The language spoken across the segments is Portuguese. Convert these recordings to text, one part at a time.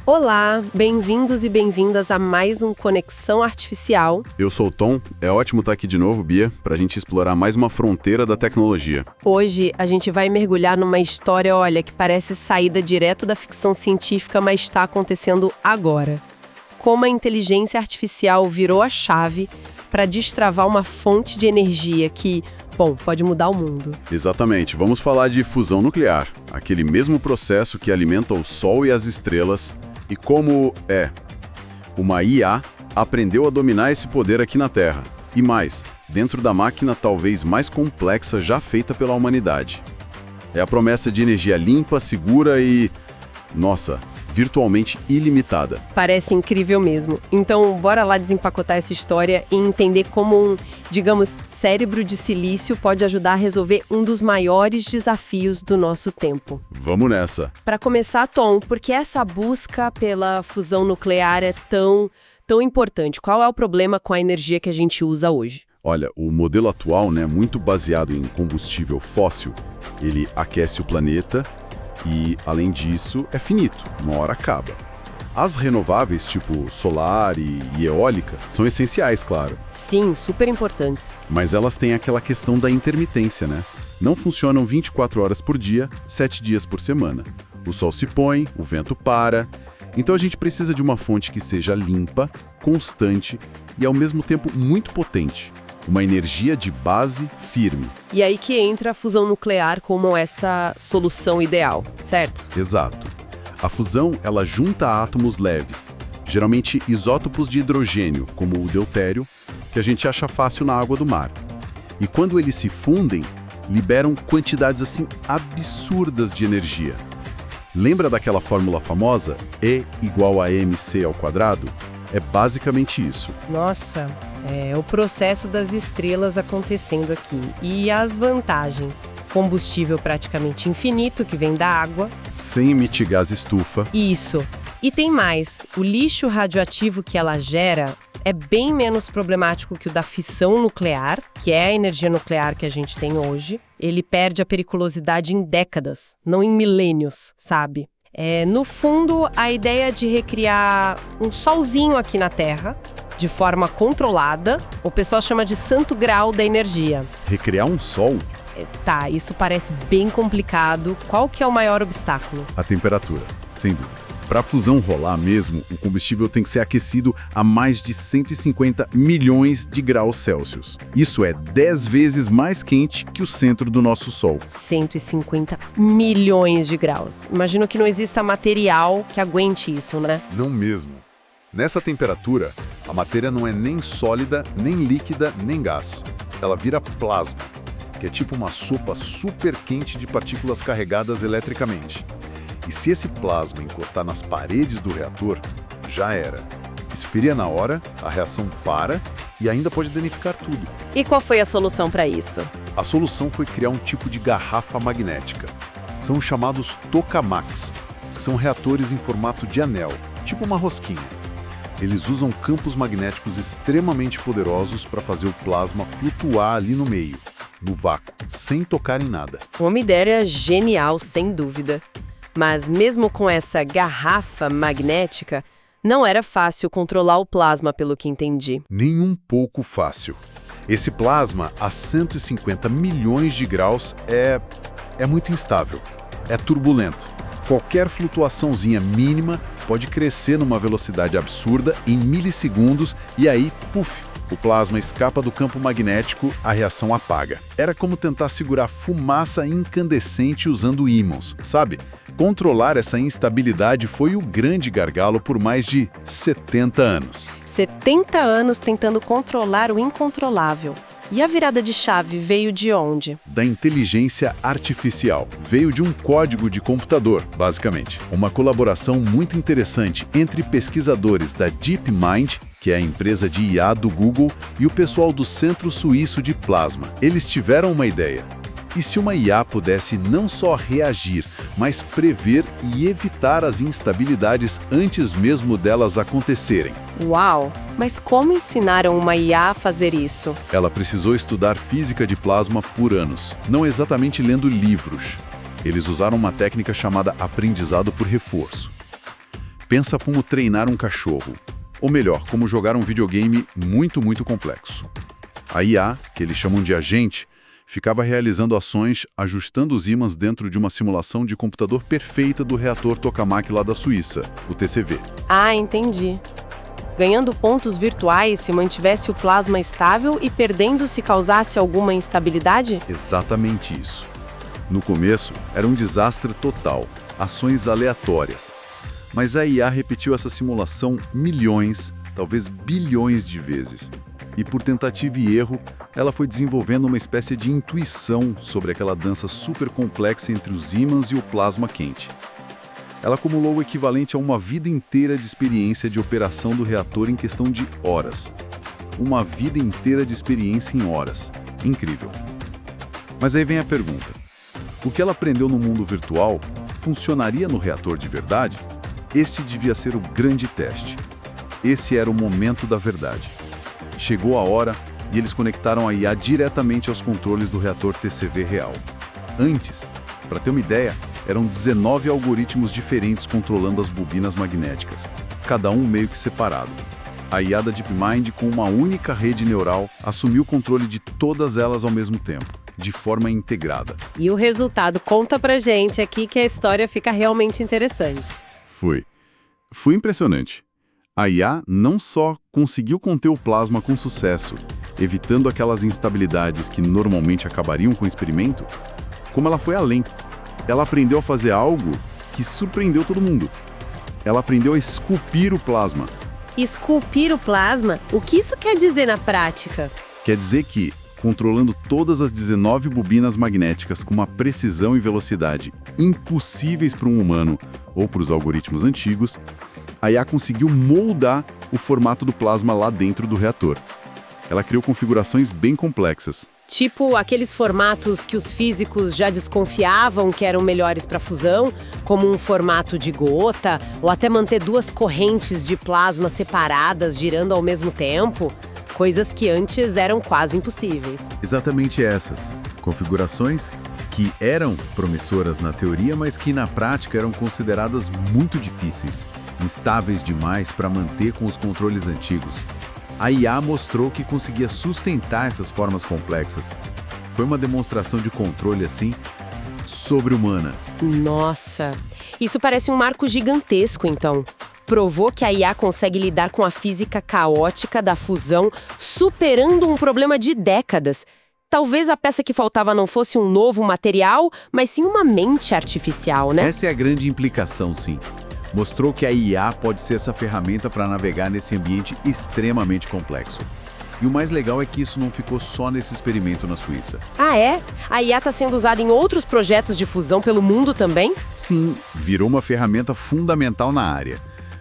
Olá, bem-vindos e bem-vindas a mais um Conexão Artificial. Eu sou o Tom, é ótimo estar aqui de novo, Bia, para a gente explorar mais uma fronteira da tecnologia. Hoje a gente vai mergulhar numa história, olha, que parece saída direto da ficção científica, mas está acontecendo agora. Como a inteligência artificial virou a chave para destravar uma fonte de energia que, bom, pode mudar o mundo. Exatamente, vamos falar de fusão nuclear, aquele mesmo processo que alimenta o Sol e as estrelas, e como uma IA aprendeu a dominar esse poder aqui na Terra. E mais, dentro da máquina talvez mais complexa já feita pela humanidade. É a promessa de energia limpa, segura e, nossa, virtualmente ilimitada. Parece incrível mesmo. Então, bora lá desempacotar essa história e entender como um, digamos, cérebro de silício pode ajudar a resolver um dos maiores desafios do nosso tempo. Vamos nessa. Para começar, Tom, por que essa busca pela fusão nuclear é tão importante? Qual é o problema com a energia que a gente usa hoje? Olha, o modelo atual, muito baseado em combustível fóssil, ele aquece o planeta e, além disso, é finito, uma hora acaba. As renováveis, tipo solar e eólica, são essenciais, claro. Sim, super importantes. Mas elas têm aquela questão da intermitência, Não funcionam 24 horas por dia, 7 dias por semana. O sol se põe, o vento para. Então a gente precisa de uma fonte que seja limpa, constante e, ao mesmo tempo, muito potente. Uma energia de base firme. E aí que entra a fusão nuclear como essa solução ideal, certo? Exato. A fusão, ela junta átomos leves, geralmente isótopos de hidrogênio, como o deutério, que a gente acha fácil na água do mar. E quando eles se fundem, liberam quantidades assim absurdas de energia. Lembra daquela fórmula famosa? E igual a mc²? É basicamente isso. Nossa, é o processo das estrelas acontecendo aqui. E as vantagens? Combustível praticamente infinito que vem da água. Sem emitir gás estufa. Isso. E tem mais. O lixo radioativo que ela gera é bem menos problemático que o da fissão nuclear, que é a energia nuclear que a gente tem hoje. Ele perde a periculosidade em décadas, não em milênios, sabe? No fundo, a ideia de recriar um solzinho aqui na Terra, de forma controlada, o pessoal chama de santo grau da energia. Recriar um sol? Tá, isso parece bem complicado. Qual que é o maior obstáculo? A temperatura, sem dúvida. Para a fusão rolar mesmo, o combustível tem que ser aquecido a mais de 150 milhões de graus Celsius. Isso é 10 vezes mais quente que o centro do nosso Sol. 150 milhões de graus. Imagino que não exista material que aguente isso, né? Não mesmo. Nessa temperatura, a matéria não é nem sólida, nem líquida, nem gás. Ela vira plasma, que é tipo uma sopa super quente de partículas carregadas eletricamente. E se esse plasma encostar nas paredes do reator, já era. Esfria na hora, a reação para e ainda pode danificar tudo. E qual foi a solução para isso? A solução foi criar um tipo de garrafa magnética. São os chamados tokamaks, que são reatores em formato de anel, tipo uma rosquinha. Eles usam campos magnéticos extremamente poderosos para fazer o plasma flutuar ali no meio, no vácuo, sem tocar em nada. Uma ideia genial, sem dúvida. Mas mesmo com essa garrafa magnética, não era fácil controlar o plasma, pelo que entendi. Nem um pouco fácil. Esse plasma, a 150 milhões de graus, é muito instável. É turbulento. Qualquer flutuaçãozinha mínima pode crescer numa velocidade absurda em milissegundos e aí, puf, o plasma escapa do campo magnético, a reação apaga. Era como tentar segurar fumaça incandescente usando ímãos, sabe? Controlar essa instabilidade foi o grande gargalo por mais de 70 anos. 70 anos tentando controlar o incontrolável. E a virada de chave veio de onde? Da inteligência artificial. Veio de um código de computador, basicamente. Uma colaboração muito interessante entre pesquisadores da DeepMind, que é a empresa de IA do Google, e o pessoal do Centro Suíço de Plasma. Eles tiveram uma ideia. E se uma IA pudesse não só reagir, mas prever e evitar as instabilidades antes mesmo delas acontecerem? Uau! Mas como ensinaram uma IA a fazer isso? Ela precisou estudar física de plasma por anos, não exatamente lendo livros. Eles usaram uma técnica chamada aprendizado por reforço. Pensa como treinar um cachorro. Ou melhor, como jogar um videogame muito, muito complexo. A IA, que eles chamam de agente, ficava realizando ações ajustando os ímãs dentro de uma simulação de computador perfeita do reator Tokamak lá da Suíça, o TCV. Ah, entendi. Ganhando pontos virtuais se mantivesse o plasma estável e perdendo se causasse alguma instabilidade? Exatamente isso. No começo, era um desastre total, ações aleatórias. Mas a IA repetiu essa simulação milhões, talvez bilhões de vezes. E por tentativa e erro, ela foi desenvolvendo uma espécie de intuição sobre aquela dança super complexa entre os ímãs e o plasma quente. Ela acumulou o equivalente a uma vida inteira de experiência de operação do reator em questão de horas. Uma vida inteira de experiência em horas. Incrível. Mas aí vem a pergunta. O que ela aprendeu no mundo virtual funcionaria no reator de verdade? Este devia ser o grande teste. Esse era o momento da verdade. Chegou a hora e eles conectaram a IA diretamente aos controles do reator TCV real. Antes, para ter uma ideia, eram 19 algoritmos diferentes controlando as bobinas magnéticas, cada um meio que separado. A IA da DeepMind, com uma única rede neural, assumiu o controle de todas elas ao mesmo tempo, de forma integrada. E o resultado conta pra gente aqui que a história fica realmente interessante. Foi impressionante. A IA não só conseguiu conter o plasma com sucesso, evitando aquelas instabilidades que normalmente acabariam com o experimento, como ela foi além. Ela aprendeu a fazer algo que surpreendeu todo mundo. Ela aprendeu a esculpir o plasma. Esculpir o plasma? O que isso quer dizer na prática? Quer dizer que, controlando todas as 19 bobinas magnéticas com uma precisão e velocidade impossíveis para um humano ou para os algoritmos antigos, a IA conseguiu moldar o formato do plasma lá dentro do reator. Ela criou configurações bem complexas. Tipo aqueles formatos que os físicos já desconfiavam que eram melhores para fusão, como um formato de gota, ou até manter duas correntes de plasma separadas girando ao mesmo tempo. Coisas que antes eram quase impossíveis. Exatamente essas. Configurações que eram promissoras na teoria, mas que na prática eram consideradas muito difíceis, instáveis demais para manter com os controles antigos. A IA mostrou que conseguia sustentar essas formas complexas. Foi uma demonstração de controle, assim, sobre-humana. Nossa, isso parece um marco gigantesco, então. Provou que a IA consegue lidar com a física caótica da fusão, superando um problema de décadas. Talvez a peça que faltava não fosse um novo material, mas sim uma mente artificial, né? Essa é a grande implicação, sim. Mostrou que a IA pode ser essa ferramenta para navegar nesse ambiente extremamente complexo. E o mais legal é que isso não ficou só nesse experimento na Suíça. Ah, é? A IA está sendo usada em outros projetos de fusão pelo mundo também? Sim, virou uma ferramenta fundamental na área.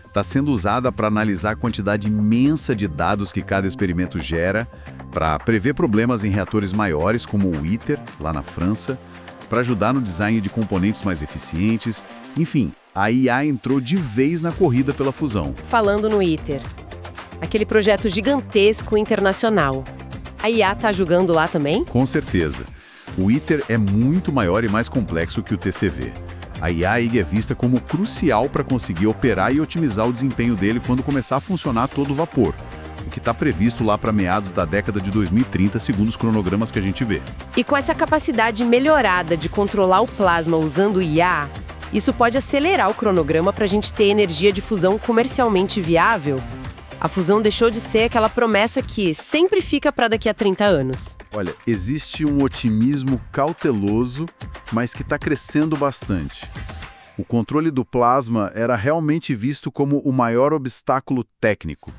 Está sendo usada para analisar a quantidade imensa de dados que cada experimento gera, para prever problemas em reatores maiores, como o ITER, lá na França, para ajudar no design de componentes mais eficientes. Enfim, a IA entrou de vez na corrida pela fusão. Falando no ITER, aquele projeto gigantesco internacional. A IA está ajudando lá também? Com certeza. O ITER é muito maior e mais complexo que o TCV. A IA é vista como crucial para conseguir operar e otimizar o desempenho dele quando começar a funcionar a todo vapor, o que está previsto lá para meados da década de 2030, segundo os cronogramas que a gente vê. E com essa capacidade melhorada de controlar o plasma usando IA, isso pode acelerar o cronograma para a gente ter energia de fusão comercialmente viável? A fusão deixou de ser aquela promessa que sempre fica para daqui a 30 anos. Olha, existe um otimismo cauteloso, mas que está crescendo bastante. O controle do plasma era realmente visto como o maior obstáculo técnico.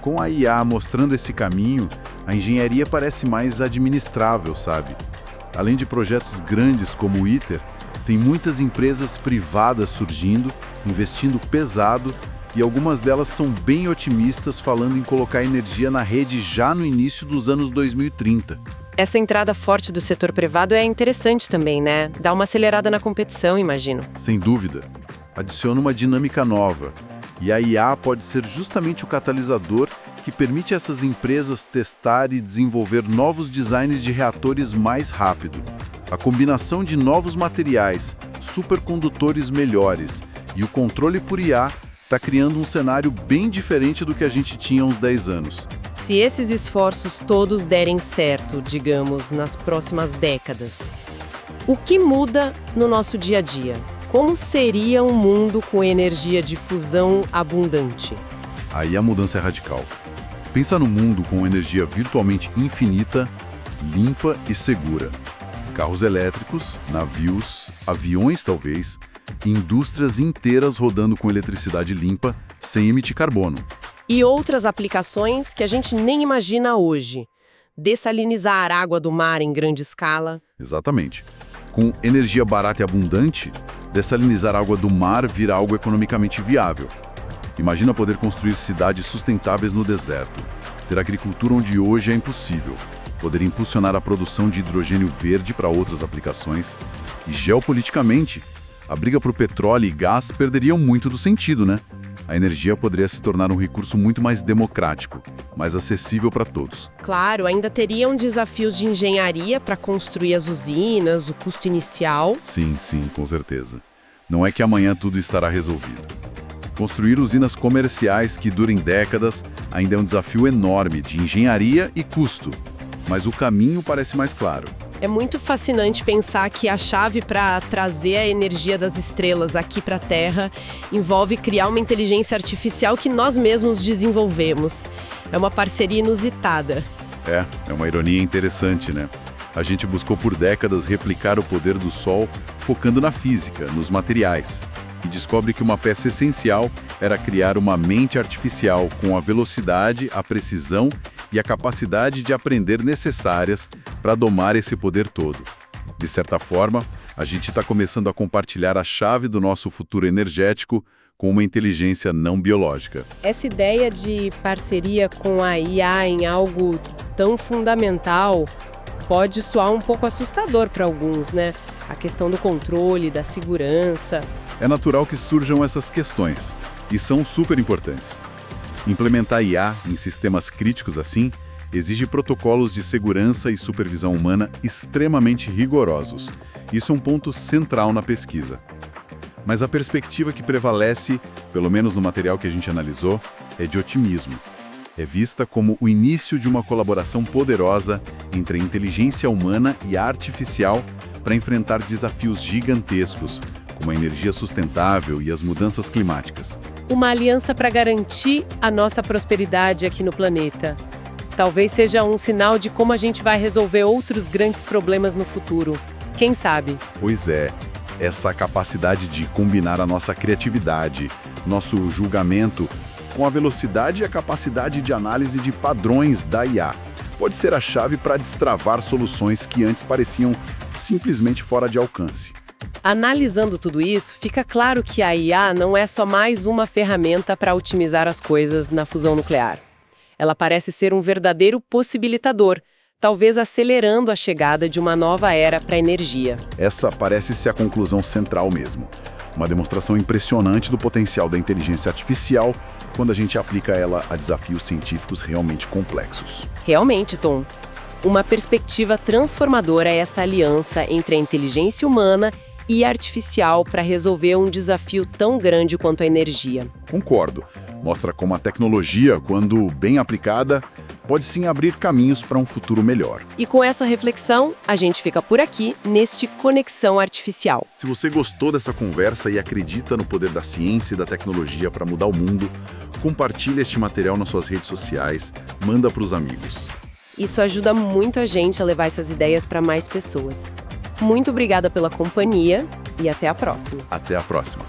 Com a IA mostrando esse caminho, a engenharia parece mais administrável, sabe? Além de projetos grandes como o ITER, tem muitas empresas privadas surgindo, investindo pesado, e algumas delas são bem otimistas, falando em colocar energia na rede já no início dos anos 2030. Essa entrada forte do setor privado é interessante também, né? Dá uma acelerada na competição, imagino. Sem dúvida. Adiciona uma dinâmica nova. E a IA pode ser justamente o catalisador que permite essas empresas testar e desenvolver novos designs de reatores mais rápido. A combinação de novos materiais, supercondutores melhores e o controle por IA está criando um cenário bem diferente do que a gente tinha há uns 10 anos. Se esses esforços todos derem certo, digamos, nas próximas décadas, o que muda no nosso dia a dia? Como seria um mundo com energia de fusão abundante? Aí a mudança é radical. Pensa num mundo com energia virtualmente infinita, limpa e segura. Carros elétricos, navios, aviões talvez, indústrias inteiras rodando com eletricidade limpa, sem emitir carbono. E outras aplicações que a gente nem imagina hoje. Dessalinizar a água do mar em grande escala. Exatamente. Com energia barata e abundante, dessalinizar a água do mar vira algo economicamente viável. Imagina poder construir cidades sustentáveis no deserto, ter agricultura onde hoje é impossível, poder impulsionar a produção de hidrogênio verde para outras aplicações. E geopoliticamente, a briga por petróleo e gás perderiam muito do sentido, né? A energia poderia se tornar um recurso muito mais democrático, mais acessível para todos. Claro, ainda teriam desafios de engenharia para construir as usinas, o custo inicial. Sim, com certeza. Não é que amanhã tudo estará resolvido. Construir usinas comerciais que durem décadas ainda é um desafio enorme de engenharia e custo, mas o caminho parece mais claro. É muito fascinante pensar que a chave para trazer a energia das estrelas aqui para a Terra envolve criar uma inteligência artificial que nós mesmos desenvolvemos. É uma parceria inusitada. É uma ironia interessante, né? A gente buscou por décadas replicar o poder do Sol focando na física, nos materiais. E descobre que uma peça essencial era criar uma mente artificial com a velocidade, a precisão e a capacidade de aprender necessárias para domar esse poder todo. De certa forma, a gente está começando a compartilhar a chave do nosso futuro energético com uma inteligência não biológica. Essa ideia de parceria com a IA em algo tão fundamental pode soar um pouco assustador para alguns, né? A questão do controle, da segurança. É natural que surjam essas questões, e são super importantes. Implementar IA em sistemas críticos assim exige protocolos de segurança e supervisão humana extremamente rigorosos. Isso é um ponto central na pesquisa. Mas a perspectiva que prevalece, pelo menos no material que a gente analisou, é de otimismo. É vista como o início de uma colaboração poderosa entre a inteligência humana e a artificial para enfrentar desafios gigantescos, como a energia sustentável e as mudanças climáticas. Uma aliança para garantir a nossa prosperidade aqui no planeta. Talvez seja um sinal de como a gente vai resolver outros grandes problemas no futuro. Quem sabe? Pois é, essa capacidade de combinar a nossa criatividade, nosso julgamento, com a velocidade e a capacidade de análise de padrões da IA, pode ser a chave para destravar soluções que antes pareciam simplesmente fora de alcance. Analisando tudo isso, fica claro que a IA não é só mais uma ferramenta para otimizar as coisas na fusão nuclear. Ela parece ser um verdadeiro possibilitador, talvez acelerando a chegada de uma nova era para a energia. Essa parece ser a conclusão central mesmo. Uma demonstração impressionante do potencial da inteligência artificial quando a gente aplica ela a desafios científicos realmente complexos. Realmente, Tom. Uma perspectiva transformadora é essa aliança entre a inteligência humana e artificial para resolver um desafio tão grande quanto a energia. Concordo. Mostra como a tecnologia, quando bem aplicada, pode sim abrir caminhos para um futuro melhor. E com essa reflexão, a gente fica por aqui neste Conexão Artificial. Se você gostou dessa conversa e acredita no poder da ciência e da tecnologia para mudar o mundo, compartilhe este material nas suas redes sociais, manda para os amigos. Isso ajuda muito a gente a levar essas ideias para mais pessoas. Muito obrigada pela companhia e até a próxima. Até a próxima.